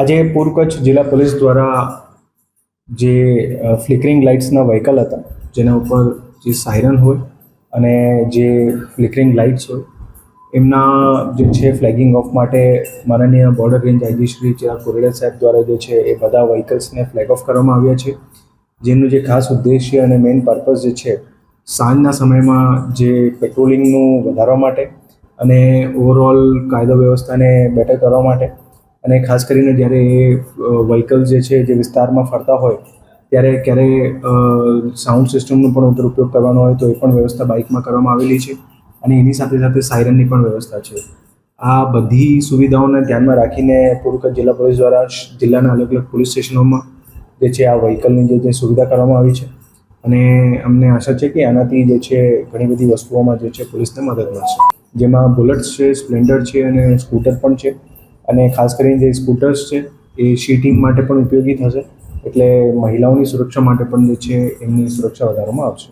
આજે પૂર્વ કચ્છ જિલ્લા પોલીસ દ્વારા જે ફ્લિકરિંગ લાઇટ્સના વ્હીકલ હતા જેના ઉપર જે સાયરન હોય અને જે ફ્લિકરિંગ લાઇટ્સ હોય એમના જે છે ફ્લેગિંગ ઓફ માટે માનનીય border range IG Shri Chirag Koreda સાહેબ દ્વારા જે છે એ બધા વ્હીકલ્સને ફ્લેગ ઓફ કરવામાં આવ્યા છે, જેનું જે ખાસ ઉદ્દેશ્ય અને મેઇન પર્પઝ જે છે સાંજના સમયમાં જે પેટ્રોલિંગનું વધારવા માટે અને ઓવરઓલ કાયદો વ્યવસ્થાને બેટર કરવા માટે અને ખાસ કરીને જ્યારે એ વ્હીકલ્સ જે છે જે વિસ્તારમાં ફરતા હોય ત્યારે ક્યારે સાઉન્ડ સિસ્ટમનો પણ ઉપયોગ કરવાનો હોય તો એ પણ વ્યવસ્થા બાઇકમાં કરવામાં આવેલી છે અને એની સાથે સાથે સાયરનની પણ વ્યવસ્થા છે. આ બધી સુવિધાઓને ધ્યાનમાં રાખીને પૂર્વ કચ્છ જિલ્લા પોલીસ દ્વારા જિલ્લાના અલગ અલગ પોલીસ સ્ટેશનોમાં જે છે આ વ્હીકલની જે સુવિધા કરવામાં આવી છે અને અમને આશા છે કે આનાથી જે છે ઘણી બધી વસ્તુઓમાં જે છે પોલીસને મદદ મળશે, જેમાં બુલેટ્સ છે, સ્પ્લેન્ડર છે અને સ્કૂટર પણ છે અને ખાસ કરીને જે સ્કૂટર્સ છે એ શીટિંગ માટે પણ ઉપયોગી થશે, એટલે મહિલાઓની સુરક્ષા માટે પણ જે છે એમની સુરક્ષા વધારવામાં આવશે.